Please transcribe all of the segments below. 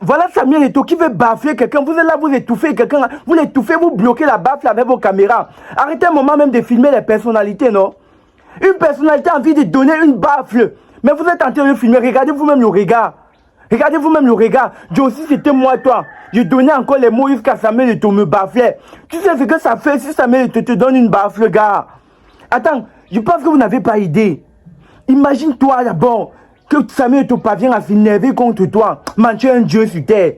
Voilà Samuel Eto'o qui veut bafler quelqu'un. Vous êtes là, vous étouffez quelqu'un. Vous l'étouffez, vous bloquez la bafle avec vos caméras. Arrêtez un moment même de filmer les personnalités, non? Une personnalité a envie de donner une bafle. Mais vous êtes en train de filmer. Regardez vous-même le regard. Regardez vous-même le regard. Dieu aussi, c'était moi, toi. Je donnais encore les mots jusqu'à Samuel Eto'o me baflait. Tu sais ce que ça fait si Samuel Eto'o te donne une bafle, gars? Attends, je pense que vous n'avez pas idée. Imagine-toi d'abord que Samuel Eto'o parvient à s'énerver contre toi. Man, tu es un dieu sur terre.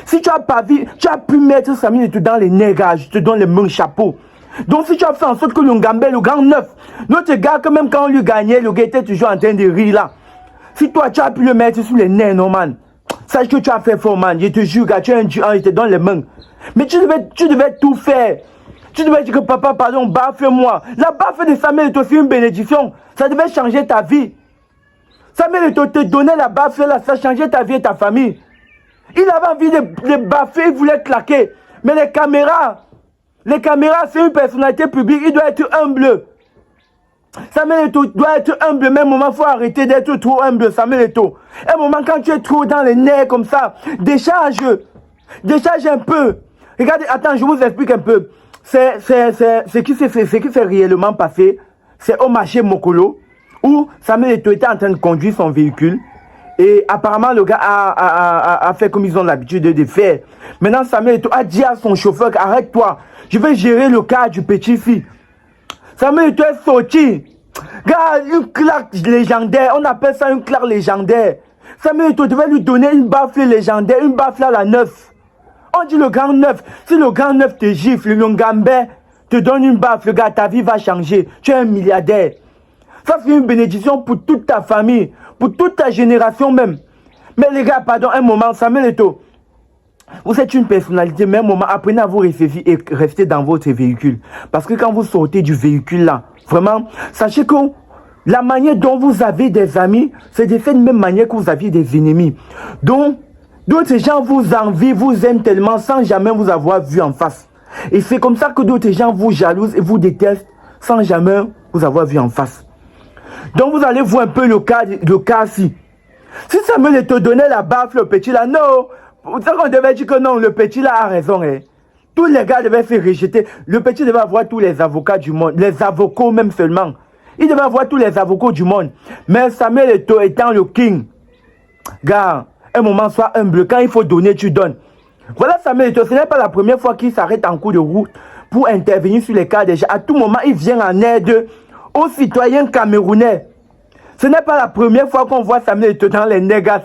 Si tu as pas vu, tu as pu mettre Samuel Eto'o dans les nègres, je te donne les mains chapeau. Donc si tu as fait en sorte que le Ngambé, le grand neuf, notre gars, que même quand on lui gagnait, le gars était toujours en train de rire là. Si toi tu as pu le mettre sur les nez, non man. Sache que tu as fait fort man. Je te jure, gars, tu es un dieu, je te donne les mains. Mais tu devais tout faire. Tu devais dire que papa, pardon, baffe-moi. La baffe de Samuel Eto'o, c'est une bénédiction. Ça devait changer ta vie. Samuel Eto'o te donnait la baffe là, ça changeait ta vie et ta famille. Il avait envie de baffer, il voulait claquer. Mais les caméras, c'est une personnalité publique, il doit être humble. Samuel Eto'o doit être humble, mais un moment, il faut arrêter d'être trop humble, Samuel Eto'o. Un moment, quand tu es trop dans les nerfs comme ça, décharge un peu. Regardez, attends, je vous explique un peu. Ce qui s'est réellement passé, c'est au marché Mokolo, où Samuel Eto'o était en train de conduire son véhicule. Et apparemment, le gars a fait comme ils ont l'habitude de faire. Maintenant, Samuel Eto'o a dit à son chauffeur, arrête-toi, je vais gérer le cas du petit fille. Samuel Eto'o est sorti. Regarde, une claque légendaire, on appelle ça une claque légendaire. Samuel Eto'o devait lui donner une bafle légendaire, une bafle à la neuf. On dit le grand neuf, si le grand neuf te gifle, le Ngambé te donne une bafle, gars, ta vie va changer. Tu es un milliardaire. Ça, c'est une bénédiction pour toute ta famille, pour toute ta génération même. Mais les gars, pardon, un moment, Samuel Eto'o, vous êtes une personnalité, mais un moment, apprenez à vous réfléchir et restez dans votre véhicule. Parce que quand vous sortez du véhicule là, vraiment, sachez que la manière dont vous avez des amis, c'est de cette même manière que vous aviez des ennemis. Donc, d'autres gens vous envient, vous aiment tellement sans jamais vous avoir vu en face. Et c'est comme ça que d'autres gens vous jalousent et vous détestent sans jamais vous avoir vu en face. Donc vous allez voir un peu le cas-ci. Si Samuel Eto'o donnait la baffe, le petit là, non. C'est qu'on devait dire que non, le petit là a raison. Hein. Tous les gars devaient se rejeter. Le petit devait avoir tous les avocats du monde. Les avocats même seulement. Il devait avoir tous les avocats du monde. Mais Samuel Eto'o étant le king. Gars, un moment, sois humble. Quand il faut donner, tu donnes. Voilà Samuel Eto'o. Ce n'est pas la première fois qu'il s'arrête en cours de route pour intervenir sur les cas des gens. À tout moment, il vient en aide aux citoyens camerounais. Ce n'est pas la première fois qu'on voit Samuel Eto'o dans les nègres.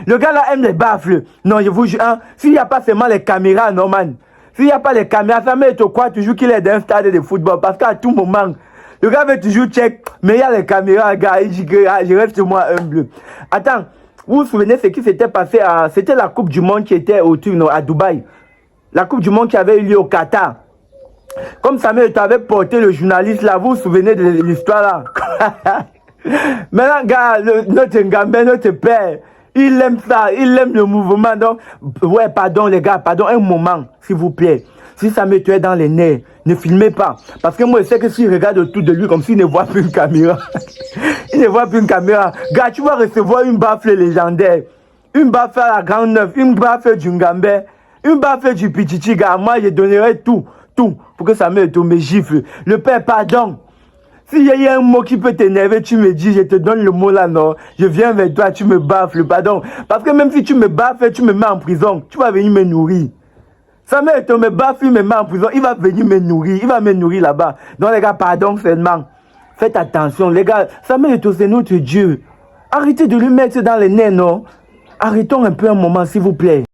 Le gars là aime les baffles. Non, je vous jure, hein, s'il n'y a pas seulement les caméras, non man. S'il n'y a pas les caméras, Samuel Eto'o croit toujours qu'il est dans un stade de football. Parce qu'à tout moment, le gars veut toujours check. Mais il y a les caméras, gars. Il dit que je reste moi humble. Attends, vous vous souvenez ce qui s'était passé c'était la Coupe du Monde qui était à Dubaï. La Coupe du Monde qui avait eu lieu au Qatar. Comme Samuel Eto'o avait porté le journaliste là, vous vous souvenez de l'histoire là? Maintenant, gars, notre Ngambé, notre père, il aime ça, il aime le mouvement. Donc, ouais, pardon les gars, pardon, un moment, s'il vous plaît. Si Samuel Eto'o est dans les nerfs, ne filmez pas. Parce que moi, je sais que s'il regarde autour de lui comme s'il ne voit plus une caméra, il ne voit plus une caméra. Gars, tu vas recevoir une bafle légendaire, une bafle à la grande neuf, une bafle du Ngambé, une bafle du Pichichi, gars. Moi, je donnerai tout pour que Samuel Eto'o me gifle. Le père, pardon. S'il y a un mot qui peut t'énerver, tu me dis, je te donne le mot là, non. Je viens vers toi, tu me baffles, pardon. Parce que même si tu me baffles, tu me mets en prison, tu vas venir me nourrir. Samuel Eto'o me baffle, il me met en prison, il va venir me nourrir, il va me nourrir là-bas. Donc les gars, pardon seulement. Faites attention, les gars. Samuel Eto'o, c'est notre Dieu. Arrêtez de lui mettre dans les nez, non. Arrêtons un peu un moment, s'il vous plaît.